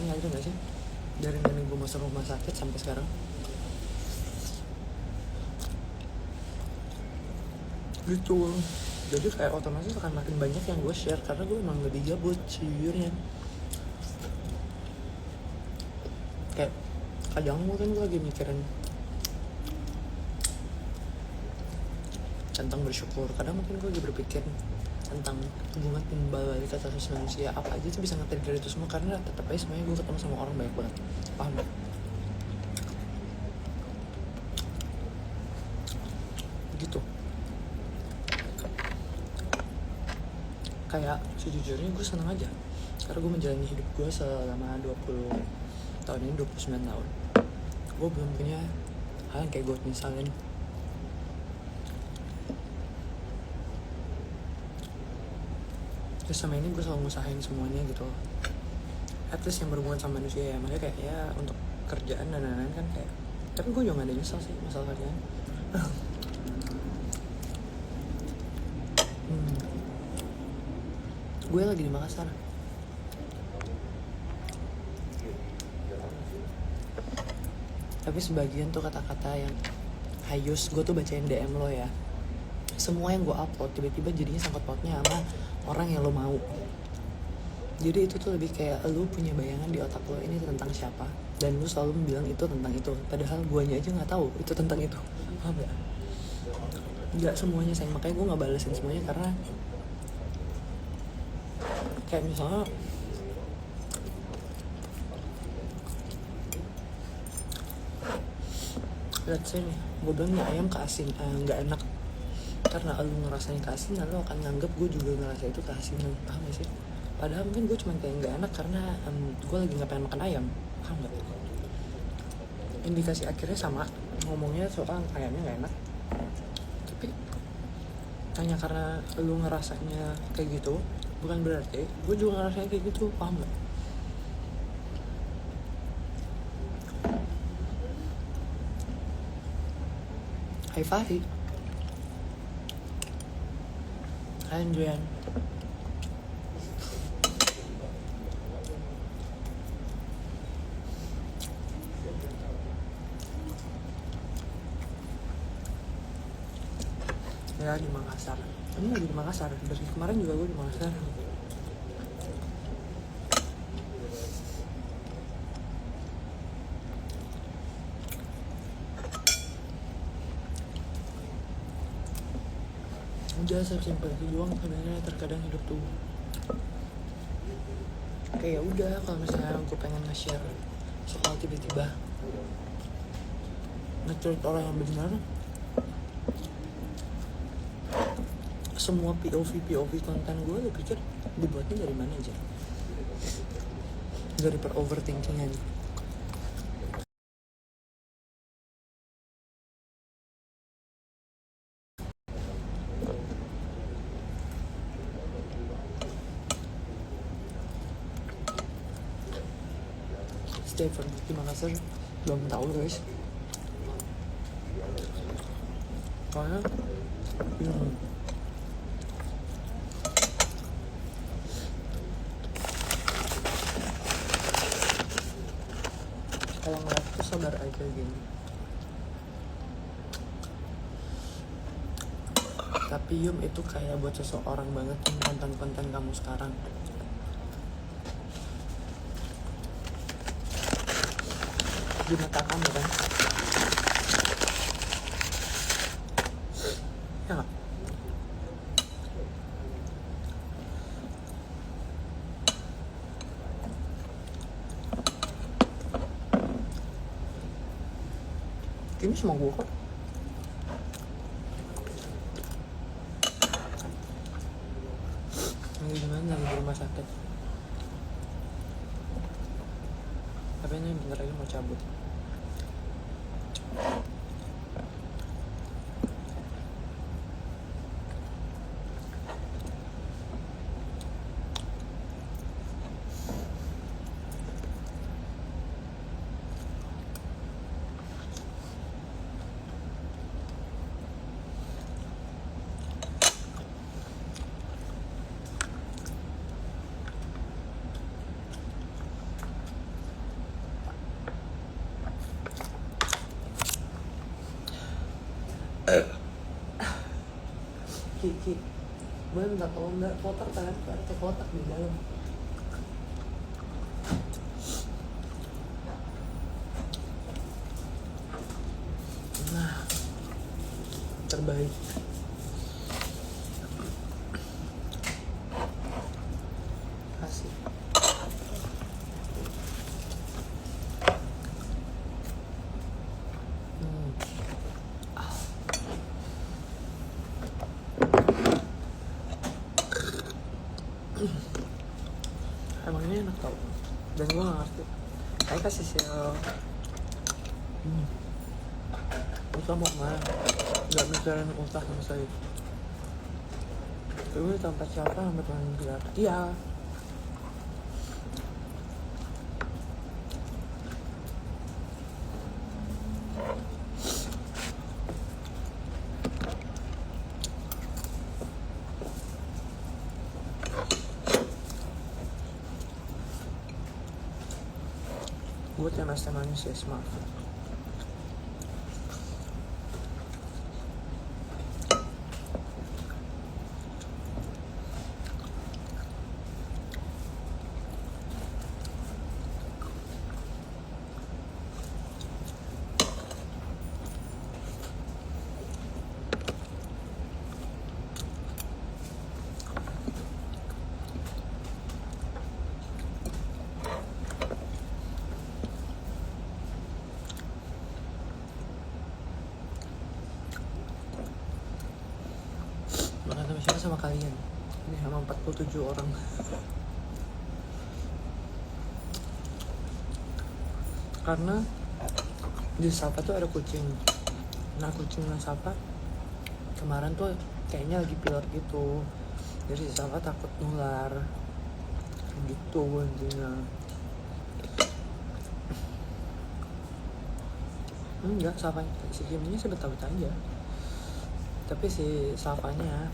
ceritanya aja nggak sih, dari nenek gue masuk rumah sakit sampai sekarang. Gitu. Jadi kayak otomatis akan makin banyak yang gue share karena gue emang lebih gabut sejujurnya. Kayak kadang mungkin gue lagi mikirin tentang bersyukur, kadang mungkin gue lagi berpikir tentang hubungan timbal balik atas manusia, apa aja tuh bisa nge-trigger itu semua, karena tetap aja semuanya gue ketemu sama orang banyak banget, paham gak? Gitu. Kayak sejujurnya gue seneng aja karena gue menjalani hidup gue selama 20 tahun ini, 29 tahun. Gue belum punya hal yang kayak gue misalin. Terus sama ini gue selalu ngusahain semuanya gitu, at least yang berhubungan sama manusia ya. Makanya kayak ya untuk kerjaan dan lain-lain kan kayak, tapi gue juga gak ada nyesel sih masalah kerjaan. Gue lagi di Makassar. Tapi sebagian tuh kata-kata yang hayus, gue tuh bacain DM lo ya, semua yang gue upload tiba-tiba jadinya sangkut pautnya sama orang yang lo mau. Jadi itu tuh lebih kayak lo punya bayangan di otak lo ini tentang siapa, dan lo selalu bilang itu tentang itu, padahal guanya aja nggak tahu itu tentang itu. Paham ya? Nggak semuanya sayang, makanya gue nggak balesin semuanya karena kayak misalnya let's say nih, gue bilang nih ayam keasin, nggak enak karena lu ngerasain keasinan, lu akan nganggep gue juga ngerasa itu keasinan, paham gak sih? Padahal mungkin gue cuma kayak nggak enak karena gue lagi nggak pengen makan ayam, paham gak? Indikasi akhirnya sama, ngomongnya soal ayamnya nggak enak, tapi hanya karena lu ngerasanya kayak gitu bukan berarti gue juga ngerasanya kayak gitu, paham gak? Hai Fahri, hai Andrian. Ya di Makassar, ini lagi di Makassar, dari kemarin juga gue di Makassar. Udah sesimpel itu doang sebenarnya. Terkadang hidup tuh kayak udah, kalau misalnya gue pengen nge-share soal tiba-tiba nge-treat orang yang benar, semua POV konten gue pikir dibuatnya dari mana aja, dari per overthinkingan. Stay for di Makassar belum tahu guys, soalnya kalau ngeliat tuh sabar aja gini. Tapi Yum, itu kayak buat seseorang banget konten-konten kamu sekarang. Di mata kamu kan? Ya gak? Ini semua gue kok. Lagi gimana, lagi di rumah sakit. Tapi ini bentar lagi mau cabut. Kiki, boleh minta tolong nggak kotak tangan ke kotak di dalam. Nah, terbaik. Kasih. Emang ini enak tau, dan gue gak ngerti. Saya kasih sial. Ulta mau kemana? Gak mikirin ulta sama saya. Gue tempat siapa sampai pengen bilang iya. Gue teh manis ya, maaf. Makan sama siapa? Sama kalian. Ini sama 47 orang. Karena di Safa tuh ada kucing. Nah kucingnya Safa kemarin tuh kayaknya lagi pilot gitu. Jadi si Safa takut nular. Gitu intinya. Enggak, Safa si Kimnya sih betah-betah aja. Tapi si Safanya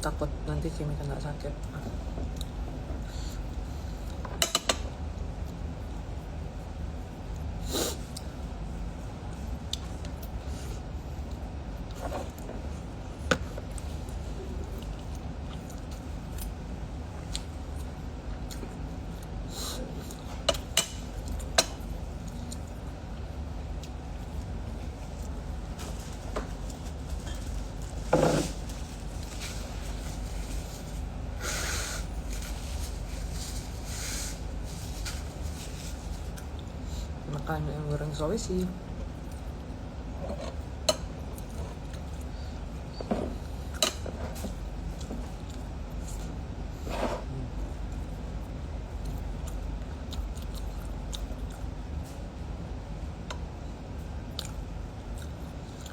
takut nanti Kimi kena sakit. Makan yang goreng Sulawesi.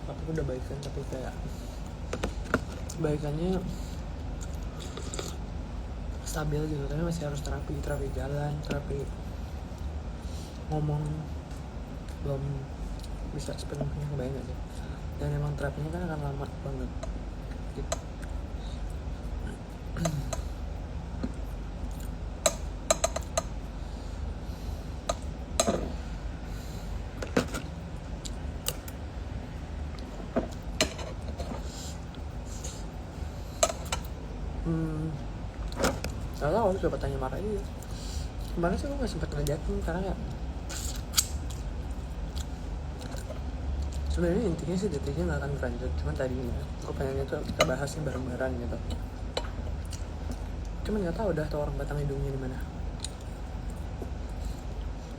Aku udah baikan tapi kayak baikannya stabil gitu, tapi masih harus terapi jalan, terapi ngomong belum bisa sepenuhnya, kebayang gak sih? Dan emang terapinya kan akan lama banget gitu. Gak tau, coba tanya Mara aja. Kemarin sih gue gak sempet ngejakin karena ya sebenarnya intinya sih detiknya gak akan berlanjut. Cuman tadinya gue pengennya tuh kita bahasnya bareng-bareng gitu. Cuman gak tau udah tuh orang batang hidungnya di mana.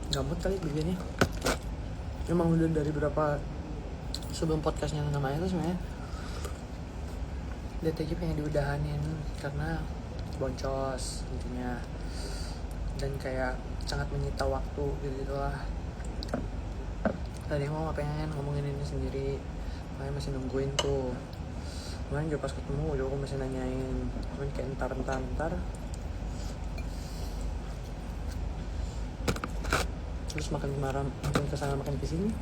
Gabut kali begini. Emang udah dari berapa sebelum podcastnya namanya tuh sebenarnya DTG pengen diudahanin karena boncos intinya, dan kayak sangat menyita waktu gitu lah. Tadi mau gak pengen ngomongin ini sendiri, makanya masih nungguin tuh. Kemarin juga pas ketemu juga masih nanyain, cuman kayak entar. Terus makin kemarin makin kesana makin kesini.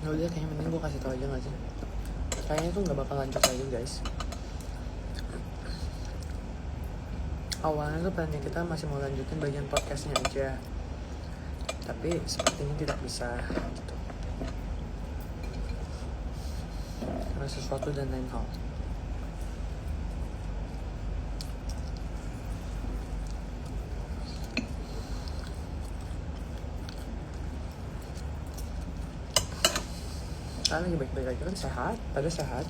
Ya udah kayaknya mending gue kasih tau aja gak sih? Kayaknya tuh gak bakal lanjut lagi guys. Awalnya tuh plannya kita masih mau lanjutin bagian podcastnya aja, tapi sepertinya tidak bisa gitu. sesuatu dan lain hal. Kalian lagi baik-baik aja kan, sehat, pada sehat.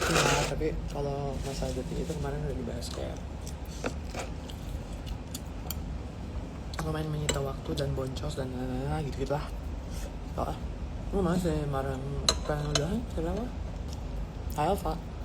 Nah, tapi kalau masalah dating itu kemarin udah dibahas kayak lumayan menyita waktu dan boncos dan gitu lah. Oh, lu masih marah pengen udahan kenapa? Ayo Pak.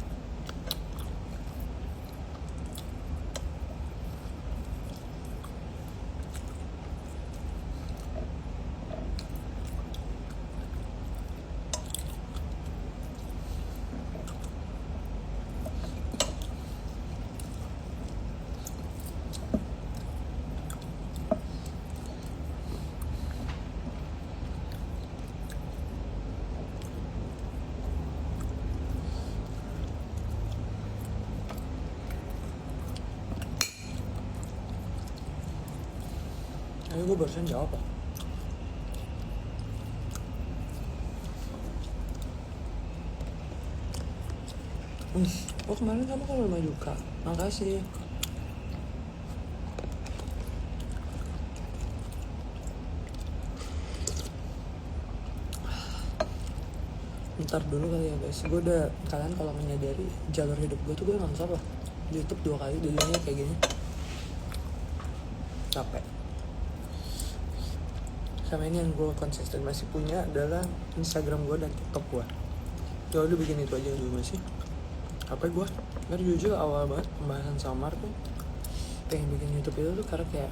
Ayo gue barusan jawab lah. Oh kemarin kamu kan rumah juga. Makasih. Ntar dulu kali ya guys. Gue udah, kalian kalau menyadari jalur hidup gue tuh gue non-stop lah. Di YouTube 2 kali jadinya kayak gini. Capek. Sama ini yang gue konsisten masih punya adalah Instagram gue dan TikTok gue. Ya udah bikin itu aja dulu masih. Apa gue? Karena jujur awal banget pembahasan sama Marco pengen bikin YouTube itu tuh karena kayak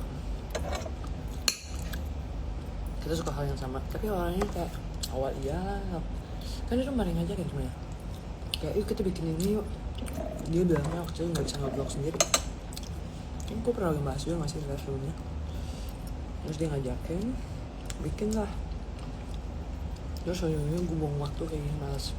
kita suka hal yang sama. Tapi awalnya kayak awal iya kan itu maling aja kan semuanya. Kayak yuk kita bikin ini yuk. Dia bilangnya waktu itu nggak bisa nge-vlog sendiri. Ini gue pernah bahas juga masih sebelumnya. Terus dia ngajakin bikin lah. Terus ujungnya gue buang waktu kayak gini, males.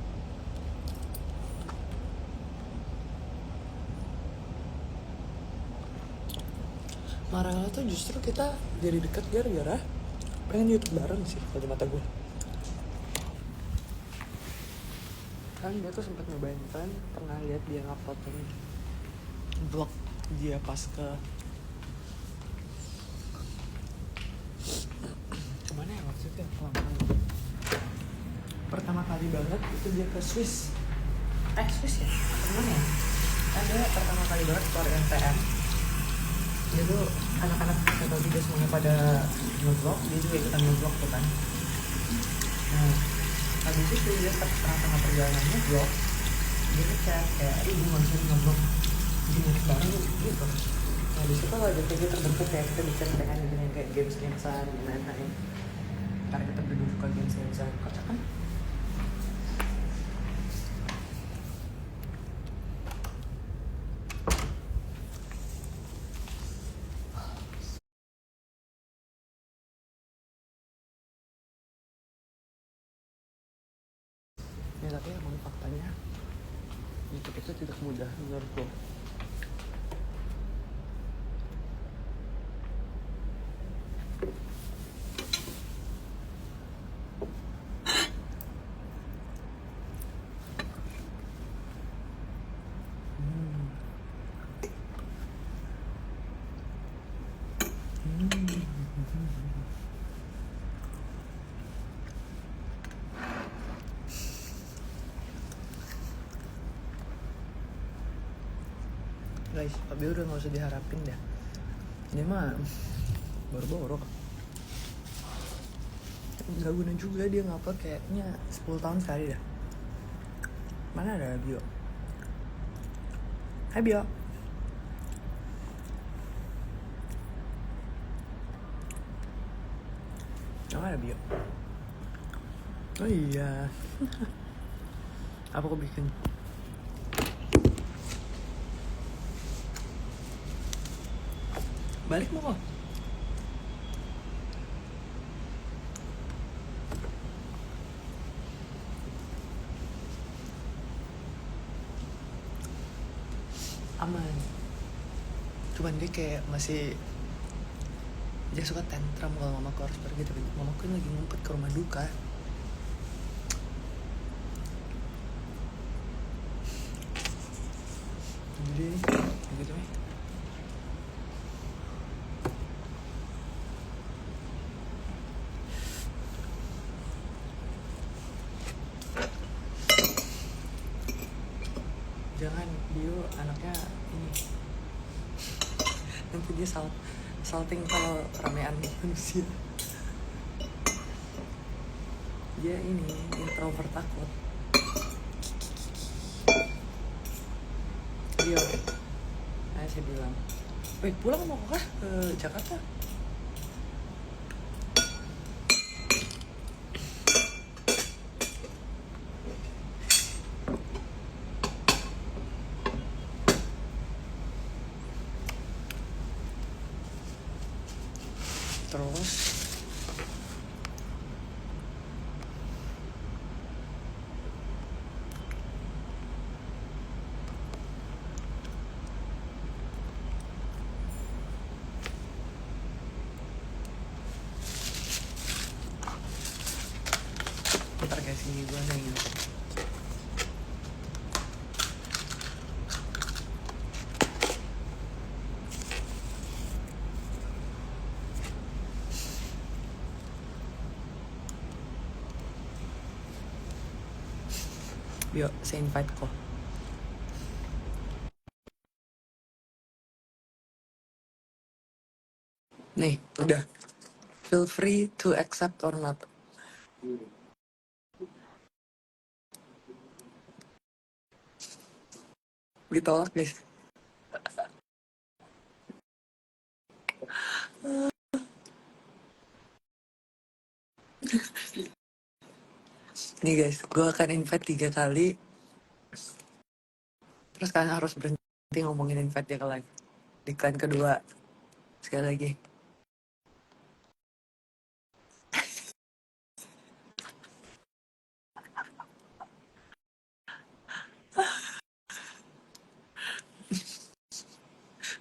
Marahnya tuh justru kita jadi deket gara-gara pengen YouTube bareng sih kalau di mata gue. Kan dia tuh sempat nyobain, kan pernah lihat dia nguploadin vlog dia pas ke kemana ya waktu itu ya, pertama kali banget itu dia ke Swiss ya kemana ya, ada pertama kali banget keluar NTM. Dia tuh anak-anak kata juga semuanya pada nge-vlog, dia juga ikutan nge-vlog tuh kan. Nah habis itu dia tengah-tengah perjalanannya vlog, dia ngechat kayak gue gak bisa nge-vlog bikin YouTube bareng gitu. Nah disitu lah jadi terbentuk kayak kita bisa pengen bikin kayak games-gamesan dan lain-lain karena kita berdua suka games-gamesan. Kocak kan? Ya tapi emang faktanya YouTube itu tidak mudah menurutku. Guys, Abi udah gak usah diharapin dah. Ini mah baru-baru. Gak guna juga dia ngupload kayaknya 10 tahun sekali dah. Mana ada Bio? Hai Bio. Mana ada Bio? Oh iya. Apa aku bikin? Balik mau kok? Aman. Cuman dia kayak masih Dia suka tantrum kalau mamaku harus pergi, tapi mamaku kan lagi ngumpet ke rumah duka. Jadi gitu nih. Jangan, dia anaknya ini, nanti dia salting kalau ramean manusia. Dia ini introvert, takut. Dia, saya bilang, pulang mau kah ke Jakarta? Terus ntar guys, ini gue nanya yuk, saya invite kok. Nih, udah. Feel free to accept or not. Ditolak guys. Nih guys, gue akan invite 3 kali. Terus kalian harus berhenti ngomongin invite dia ke live. Di klan kedua. Sekali lagi.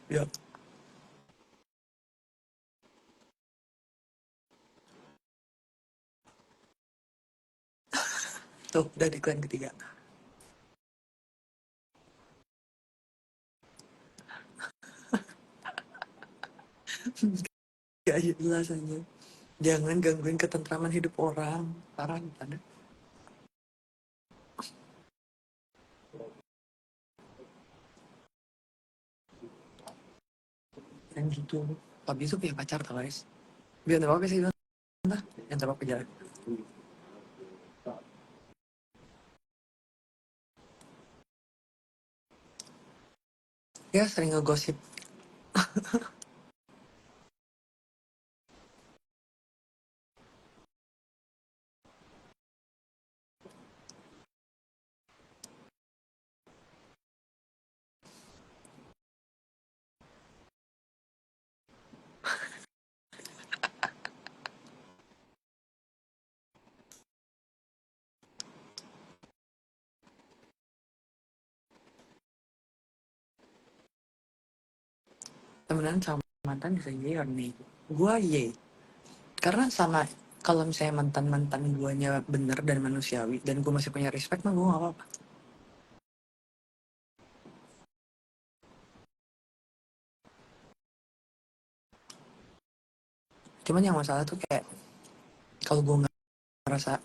Yuk. Tuh, udah di klan ketiga. Gak jelas aja. Jangan gangguin ketentraman hidup orang. Parah ada. Yang gitu. Tapi itu punya pacar tau guys. Biar apa sih bilang. Yang apa jalan. Ya sering ngegosip. Temenan sama mantan bisa year nih. Gua ye. Karena sama, kalau misalnya mantan-mantan guanya bener dan manusiawi dan gue masih punya respect mah gue gak apa-apa. Cuman yang masalah tuh kayak kalau gue ngerasa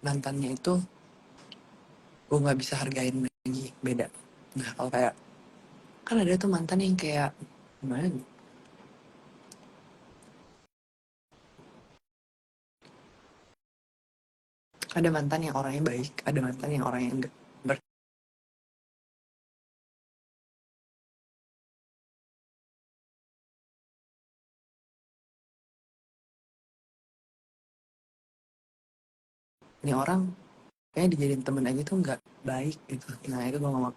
mantannya itu gue nggak bisa hargain lagi, beda. Nah kalau kayak kan ada tuh mantan yang kayak gimana nih? Ada mantan yang orangnya baik, ada mantan yang orangnya enggak. Ini orang kayaknya dijadiin temen aja tuh nggak baik gitu. Nah itu gue ngomong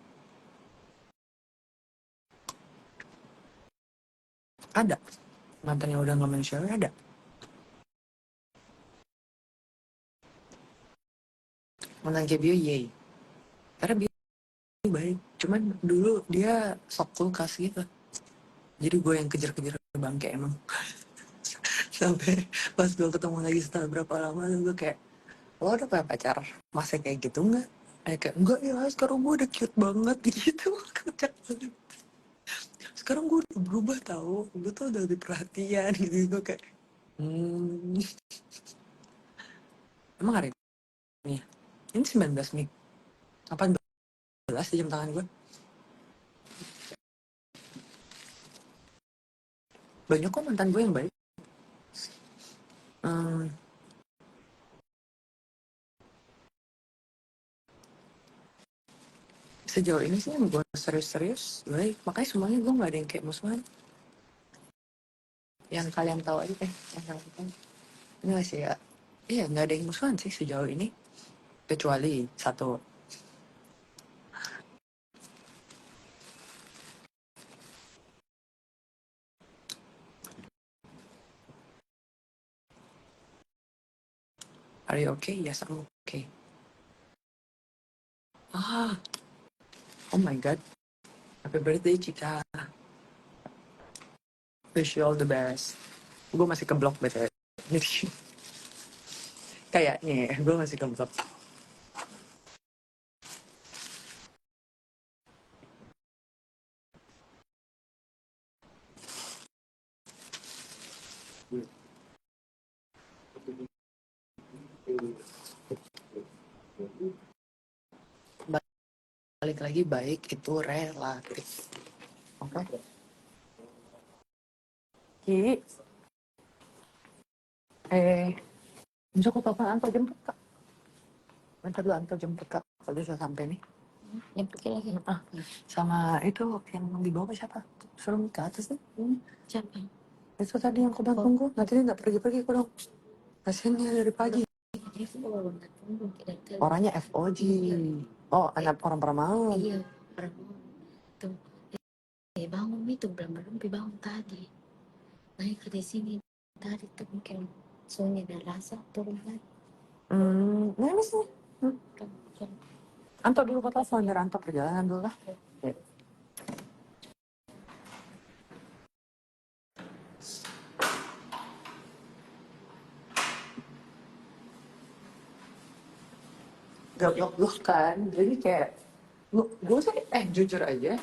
ada mantan yang udah nggak manusiawi, ada. Mantan kayak Bio yay, karena Bio baik, cuman dulu dia sok kulkas gitu. Jadi gue yang kejar-kejar bangke emang. Sampai pas gue ketemu lagi setelah berapa lama, gue kayak, lo udah punya pacar masa kayak gitu nggak? Kayak enggak ya, sekarang gue udah cute banget gitu. Kocak banget. Sekarang gue udah berubah tau, gue tuh udah lebih perhatian gitu. Gue kayak hmm, emang hari ini ya? Ini 19 nih, 18 di jam tangan gue. Banyak kok mantan gue yang baik. Hmm, sejauh ini sih yang gue serius-serius baik, makanya semuanya gue nggak ada yang kayak musuhan. Yang kalian tahu aja yang kalian tahu. Enggak sih ya, iya nggak ada yang musuhan sih sejauh ini, kecuali satu. Are you okay? Yes, I'm okay. Ah, oh my god, happy birthday Cika, wish you all the best. Gue masih keblok btw. Kayaknya ya, gue masih keblok. Balik lagi, baik itu relatif. Oke okay? Ki, besok aku telepon Anto jemput kak. Bentar dulu Anto jemput kak, kalau sudah sampai nih. Jemputnya lagi. Sama itu yang di bawah siapa? Suruh ke atas nih. Siapa? Itu tadi yang aku bilang tunggu. Nanti dia nggak pergi-pergi kok dong. Kasian dia dari pagi. Orangnya FOG. Oh, anak orang Paramaun. Iya, Paramaun. Tuh, bangun itu belum bangun tadi. Naik ke sini tadi tuh mungkin soalnya ada rasa turun lagi. Ini sih. Anto dulu kata biar Anto perjalanan dulu lah. Ya. Gablok kan, jadi kayak gue sih jujur aja,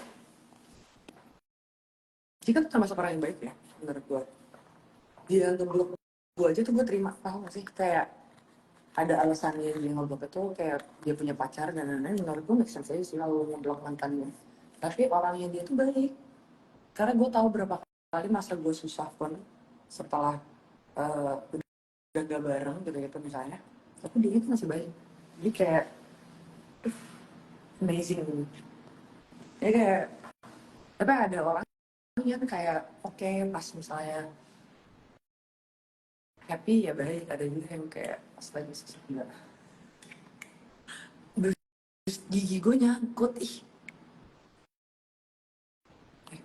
jika tuh termasuk orang yang baik ya menurut gue. Dia ngeblok gue aja tuh gue terima, tau gak sih, kayak ada alasannya dia ngeblok itu kayak dia punya pacar dan lain-lain. Menurut gue make sense aja sih kalau ngeblok mantannya, tapi orangnya dia tuh baik. Karena gue tahu berapa kali masa gue susah pun setelah udah gak bareng gitu misalnya, tapi dia itu masih baik. Jadi kayak amazing gitu. Ya kayak, tapi ada orang yang kayak oke, pas misalnya happy ya baik, ada juga yang kayak pas lagi susah enggak. Terus gigi gue nyangkut,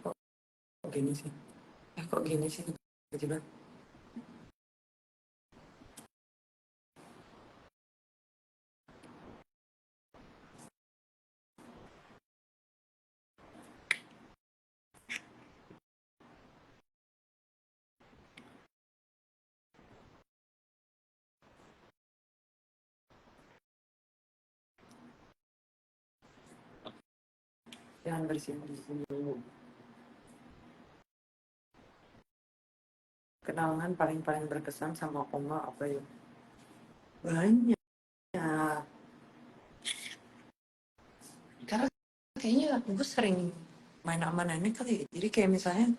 kok gini sih, kok gini sih tiba-tiba. Jangan bersihin dulu. Kenangan paling berkesan sama oma apa ya? Banyak. Karena kayaknya gue sering main sama nenek kali ya. Jadi kayak misalnya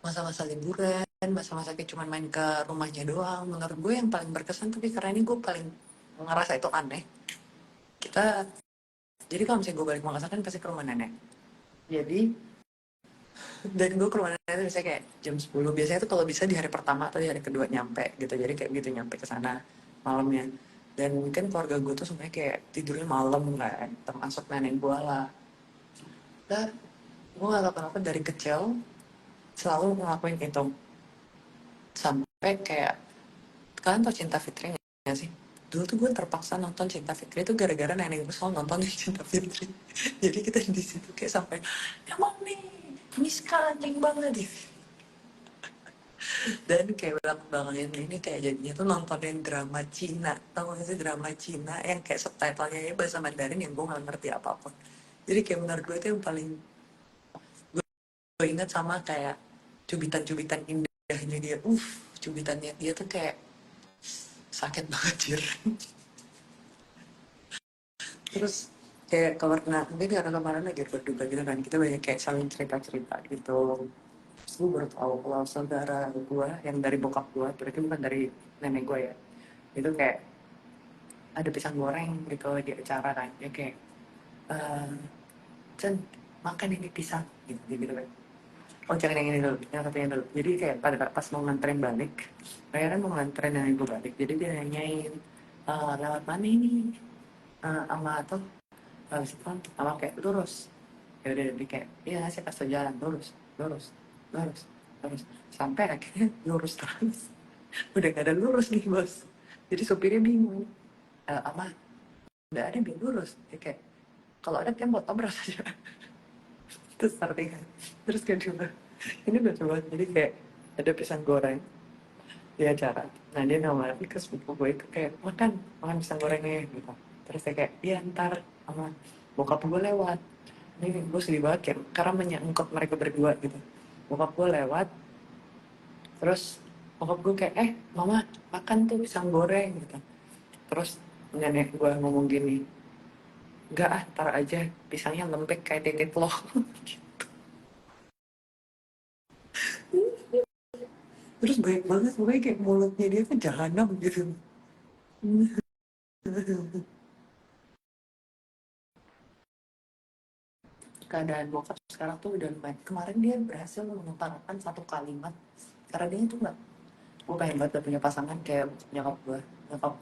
masa-masa liburan, masa-masa kayak cuma main ke rumahnya doang. Menurut gue yang paling berkesan, tapi karena ini gue paling ngerasa itu aneh. Kita, jadi kalau misalnya gue balik Makassar kan pasti ke rumah nenek. Jadi, dan gue ke rumah nenek itu biasanya kayak jam 10. Biasanya tuh kalau bisa di hari pertama atau di hari kedua nyampe gitu. Jadi kayak gitu nyampe ke sana malamnya. Dan mungkin keluarga gue tuh sebenarnya kayak tidurnya malam kan, termasuk nenek gue lah. Dan gue gak tau kenapa dari kecil selalu ngelakuin itu. Sampai kayak, kalian tau Cinta Fitri gak sih? Dulu tuh gue terpaksa nonton Cinta Fitri itu gara-gara nenek gue selalu nonton Cinta Fitri. Jadi kita di situ kayak sampai, emang nih, Miska anjing banget deh. Dan kayak belakang-belakangan ini kayak jadinya tuh nontonin drama Cina, tau gak sih drama Cina yang kayak subtitlenya ya bahasa Mandarin yang gue gak ngerti apa-apa. Jadi kayak menurut gue itu yang paling gue ingat sama kayak cubitan-cubitan indahnya dia. Cubitannya dia tuh kayak sakit banget jir. Terus kayak karena mungkin karena kemarin lagi berdua gitu kan, kita banyak kayak saling cerita-cerita gitu. Terus gue baru tahu kalau saudara gue yang dari bokap gue, berarti bukan dari nenek gue ya, itu kayak ada pisang goreng gitu di acara kan, ya kayak eh Cen, makan ini pisang gitu, gitu kan. Oh jangan yang ini dulu, yang satunya dulu. Jadi kayak pada pas mau nganterin balik, akhirnya mau nganterin nenek gue balik, jadi dia nanyain lewat mana ini, sama tuh habis itu sama kayak lurus. Ya udah dia kayak iya saya kasih jalan lurus, lurus, lurus, lurus, sampai akhirnya lurus terus. Udah gak ada lurus nih bos, jadi supirnya bingung. Ama udah ada yang lurus, dia kayak kalau ada kan buat tabrak saja. Terus artinya terus kan coba ini udah coba, jadi kayak ada pisang goreng di acara. Nah dia nawarin ke sepupu gue itu kayak makan makan pisang gorengnya gitu. Terus saya kayak iya ntar sama bokap gue lewat. Ini gue sedih banget kayak karena menyangkut mereka berdua gitu. Bokap gue lewat, terus bokap gue kayak mama makan tuh pisang goreng gitu. Terus nenek gue ngomong gini, enggak ntar aja pisangnya lembek kayak titik loh. Terus baik banget pokoknya kayak mulutnya dia tuh jahanam gitu. Keadaan bokap sekarang tuh udah lumayan. Kemarin dia berhasil mengutarakan satu kalimat karena dia tuh nggak, gue pengen banget punya pasangan kayak nyokap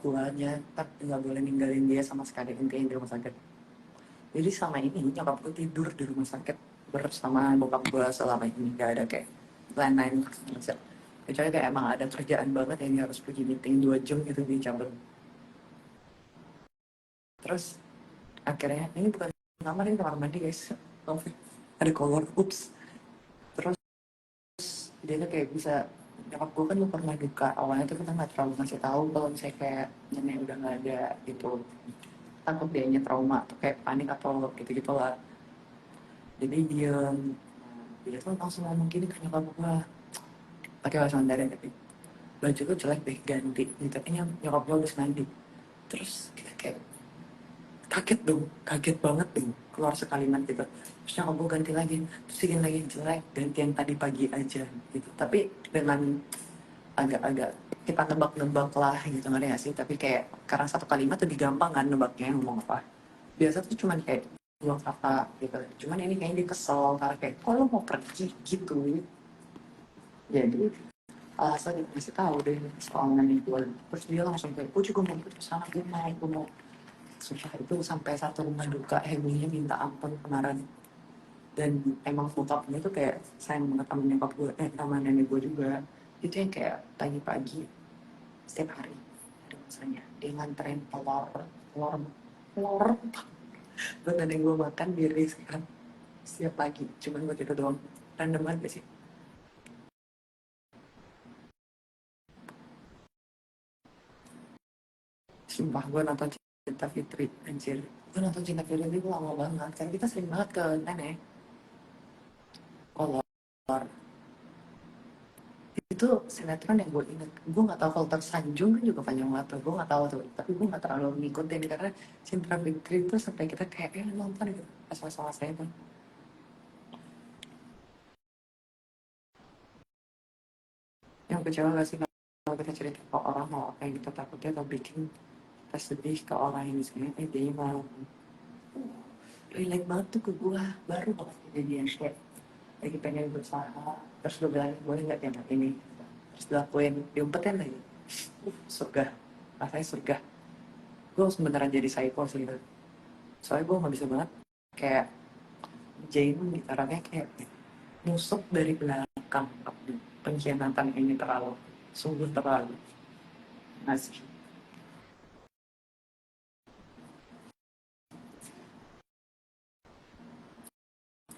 guanya tak nggak boleh ninggalin dia sama sekali intinya di rumah sakit. Jadi selama ini nyokap gue tidur di rumah sakit bersama bokap gue selama ini, nggak ada kayak lain-lain kerja, kecuali kayak emang ada kerjaan banget yang dia harus pergi meeting 2 jam gitu di cabut. Terus akhirnya ini bukan kamar, ini kamar mandi guys. Covid ada kolor, ups. Terus dia tuh kayak bisa, nyokap gue kan pernah duka awalnya tuh kita nggak terlalu ngasih tahu kalau misalnya kayak nenek udah nggak ada gitu, takut dianya trauma atau kayak panik atau gitu gitu lah. Jadi dia tuh langsung ngomong gini ke nyokap gue pakai bahasa Mandarin, tapi baju tuh jelek deh ganti gitu, kayaknya nyokap gue habis mandi. Terus kita kayak kaget banget dong keluar sekalimat gitu. Terus nyokap gue ganti lagi, terus ingin lagi jelek ganti yang tadi pagi aja gitu, tapi dengan agak-agak kita nebak-nebak lah gitu nggak ya sih, tapi kayak karena satu kalimat lebih gampang kan nebaknya ngomong apa. Biasa tuh cuman kayak dua kata gitu, cuman ini kayaknya dia kesel karena kayak kok lo mau pergi gitu. Jadi alasan dikasih tahu deh soal nanti gue, terus dia langsung kayak gue juga mau ikut kesana, gue mau. Sumpah itu sampai satu rumah duka hebohnya minta ampun kemarin. Dan emang bokapnya tuh kayak sayang banget sama nyokap gue, sama nenek gue juga. Itu yang kayak pagi-pagi setiap hari ada masanya dia nganterin telur, telur, telur buat nenek gue makan biar dia sehat setiap pagi, cuman buat itu doang. Random banget sih. Sumpah gue nonton Cinta Fitri anjir, gue nonton Cinta Fitri itu lama banget kan, kita sering banget ke nenek kolor. Itu sinetron yang gue inget, gue nggak tahu kalau tersanjung kan juga panjang waktu, gue nggak tahu tuh, tapi gue nggak terlalu ngikutin karena Cinta Fitri itu sampai kita kayak nonton gitu pas masa-masa itu. Yang kecewa gak sih kalau kita cerita ke orang mau apa yang kita takutnya atau bikin kita sedih ke orang yang misalnya dia mau relate banget tuh ke gue, baru banget kejadian kayak lagi pengen berusaha, terus gue bilang boleh nggak tembak ini, terus dilakuin, diumpetin lagi. Surga, rasanya surga. Gue harus beneran jadi psycho sih gitu, soalnya gue nggak bisa banget kayak Jane gitarannya kayak nusuk dari belakang. Pengkhianatan ini terlalu, sungguh terlalu ngasih.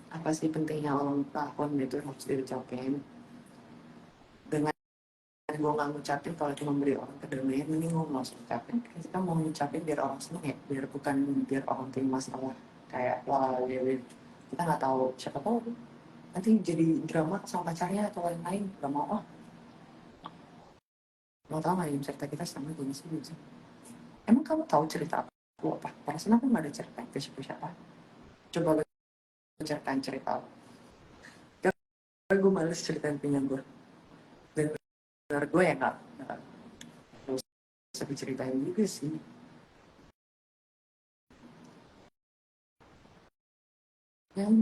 Apa apa sih pentingnya ulang tahun itu harus diucapin. Dengan gue nggak ngucapin kalau cuma beri orang kedamaian, mending gue nggak usah ngucapin. Kita mau ngucapin biar orang seneng ya, biar bukan biar orang terima masalah kayak wah kita nggak tahu, siapa tahu nanti jadi drama sama pacarnya atau lain-lain, gak mau ah. Mau tau nggak yang cerita kita sama jenis ini sih? Emang kamu tahu cerita aku apa? Perasaan aku nggak ada cerita ke siapa-siapa. Coba lo ceritain cerita lo. Karena gue males ceritain punya gue. Dan benar gue ya nggak usah diceritain juga sih. Yang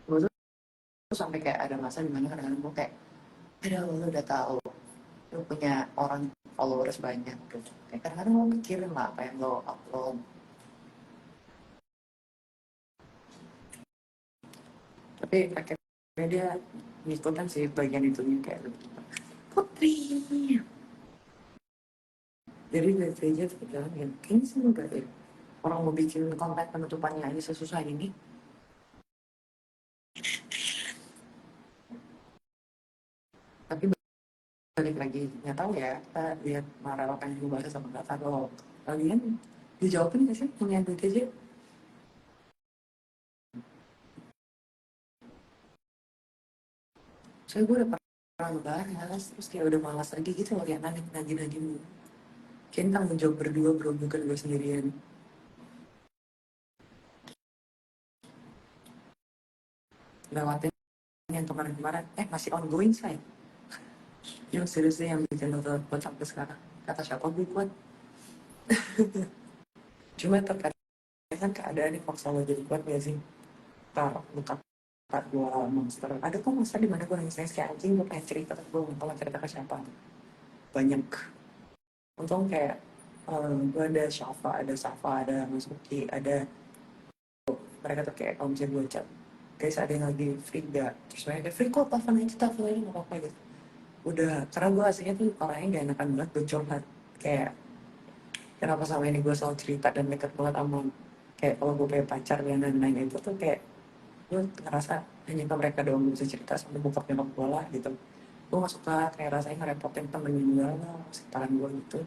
gue tuh sampai kayak ada masa dimana kadang-kadang gue kayak, ada lo udah tahu lo punya orang followers banyak gitu. Kayak kadang-kadang lo mikirin lah apa yang lo upload. Tapi akhirnya dia ngikutin sih bagian itunya kayak lebih Putri. Jadi dari aja bilang ya kayaknya sih enggak deh. Orang mau bikin konten penutupannya aja sesusah ini. Tapi balik lagi nggak tahu ya, kita lihat marah apa yang gue bahas sama kakak. Kalau kalian dijawabin nggak sih punya duit aja. Saya gue udah pernah bahas terus kayak udah malas lagi gitu loh, kayak nagih mulu. Kayaknya tanggung jawab berdua bro, bukan gue sendirian. Lewatin yang kemarin-kemarin masih ongoing say. Yang seriusnya yang bikin lo buat sampai sekarang, kata siapa gue kuat. Cuma terkadang kan keadaan ini paksa lo jadi kuat gak sih. Tar buka part dua monster, ada kok masa dimana gue nangis kayak anjing, gue pengen cerita tapi gue nggak tahu cerita ke siapa. Banyak. Untung kayak gue ada Syafa, ada Safa, ada Mas Uki, ada mereka tuh kayak kalau misalnya gue chat guys ada yang lagi free gak, terus mereka free kok, telepon aja nggak apa-apa gitu. Udah, karena gue aslinya tuh orangnya gak enakan banget gue curhat. Kayak kenapa sama ini gue selalu cerita dan deket banget sama kayak kalau gue punya pacar dan lain-lain itu tuh kayak gue ngerasa hanya ke mereka doang bisa cerita sampai bokap nyokap gue lah gitu. Gue gak suka kayak rasanya ngerepotin temen gue lah, sekitaran gue gitu.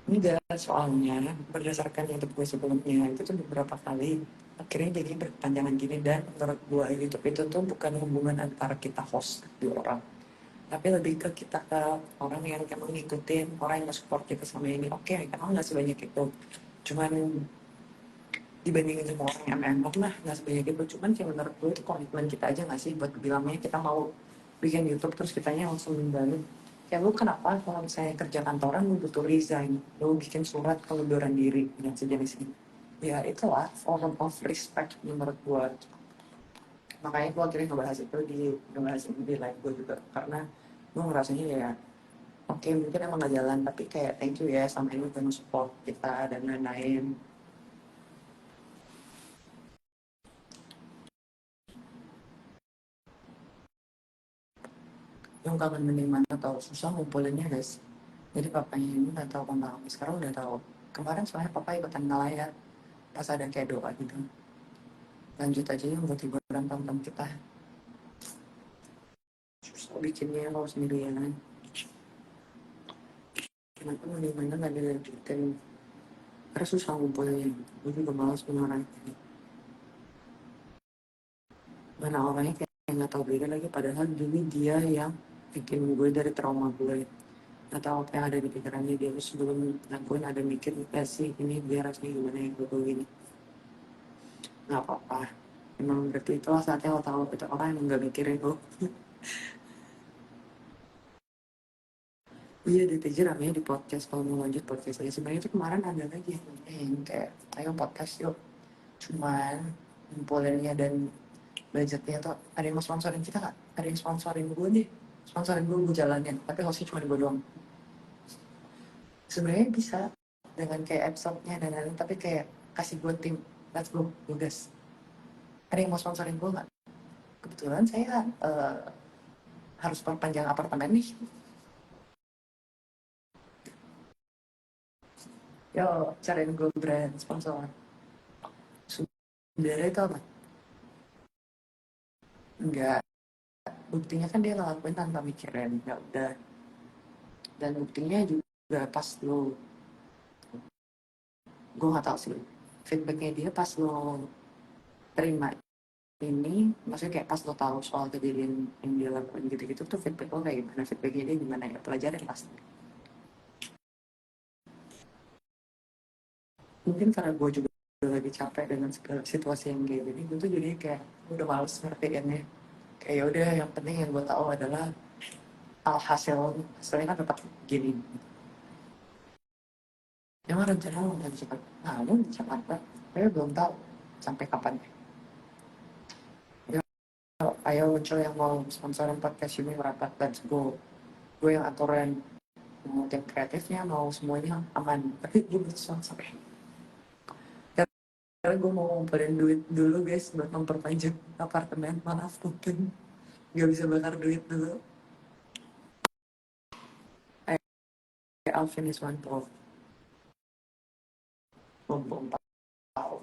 Enggak, soalnya berdasarkan YouTube gue sebelumnya itu tuh beberapa kali akhirnya jadi berpanjangan gini, dan menurut gue YouTube itu tuh bukan hubungan antara kita host dua orang, tapi lebih ke kita ke orang yang emang ngikutin, orang yang support kita sama ini. Oke, emang nggak sebanyak itu, cuman dibandingin sama orang yang emang lah nggak sebanyak itu. Cuman kayak menurut gue itu komitmen kita aja nggak sih buat bilangnya kita mau bikin YouTube terus kitanya langsung ninggalin. Kayak lu kenapa kalau misalnya kerja kantoran lu butuh resign, lu bikin surat pengunduran diri dan sejenis ini. Ya itulah form of respect menurut gue. Makanya gue akhirnya ngebahas ini di live gue juga, karena gue ngerasanya ya oke, mungkin emang gak jalan tapi kayak thank you ya sama ini udah support kita dan lain-lain. Yang kangen mana tahu susah ngumpulinnya guys. Jadi papanya ini nggak tahu tentang aku, sekarang udah tahu. Kemarin soalnya papa ikutan ngelayar pas ada kayak doa gitu. Lanjut aja yang buat hiburan tonton kita. Susah bikinnya kalau sendirian. Kenapa mana nggak dilanjutin? Karena susah ngumpulinnya. Gue juga malas beneran. Mana orangnya kayak nggak tahu beda lagi, padahal dulu dia yang bikin gue dari trauma gue. Nggak tahu apa yang ada di pikirannya dia sebelum ngakuin, ada mikir sih ini biar rasanya gimana yang gue gini. Nggak apa-apa, emang berarti itulah saatnya lo tahu kita orang yang nggak mikirin lo. Iya, DTJ namanya di podcast. Kalau mau lanjut podcast aja sebenarnya itu kemarin ada lagi yang kayak ayo podcast yuk, cuman ngumpulinnya dan budgetnya tuh ada yang mau sponsorin kita kak, ada yang sponsorin gue nih, sponsorin gue jalanin tapi hostnya cuma gue doang. Sebenarnya bisa dengan kayak episode-nya dan lain-lain, tapi kayak kasih gue tim, let's go, gas. Ada yang mau sponsorin gue nggak? Kebetulan saya harus perpanjang apartemen nih. Yo, cariin gue brand sponsor. Sebenarnya itu apa? Enggak. Buktinya kan dia ngelakuin tanpa mikirin. Ya udah. Dan buktinya juga pas lo, gue gak tau sih, feedbacknya dia pas lo terima ini, maksudnya kayak pas lo tahu soal kejadian yang dia lakuin gitu-gitu tuh feedback lo kayak gimana? Feedbacknya dia gimana ya? Pelajarin pasti. Mungkin karena gue juga lagi capek dengan segala situasi yang kayak gini, gue tuh jadi kayak udah males ngertiinnya. Kayak yaudah, yang penting yang gue tahu adalah hasilnya kan tetap gini. Emang rencana lo udah cepat? Nah, lo udah cepat, tapi belum tahu sampai kapan. Ya, ayo muncul yang mau sponsorin podcast ini merapat, let's go. Gue yang aturan, mau tim kreatifnya, mau semuanya aman. Tapi gue butuh sponsor. Karena gue mau ngumpulin duit dulu guys buat memperpanjang apartemen. Maaf mungkin gak bisa bakar duit dulu. I'll finish one talk. Bom tahu.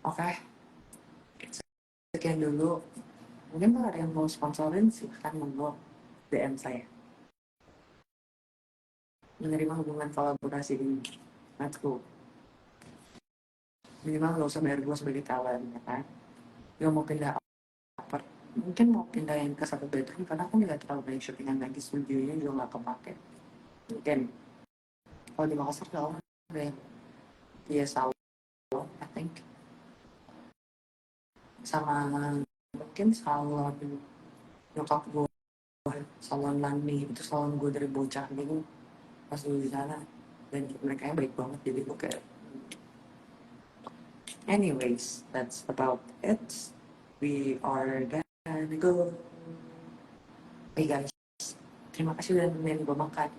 Oke, sekian dulu. Mungkin kalau ada yang mau sponsorin silahkan monggo DM saya. Menerima hubungan kolaborasi ini. Let's go. Minimal gak usah bayar gue sebagai talent, ya kan? Gak mau pindah apart, mungkin mau pindahin ke satu bedroom karena aku nggak terlalu banyak syutingan lagi, studionya juga nggak kepake. Mungkin kalau di Makassar gak ada yang dia salon, I think, sama mungkin salon nyokap gue, salon Lani, itu salon gue dari bocah dulu pas dulu di sana, dan mereka yang baik banget, jadi gue kayak anyways, that's about it. We are gonna go. Hey guys, terima kasih udah nemenin gue makan.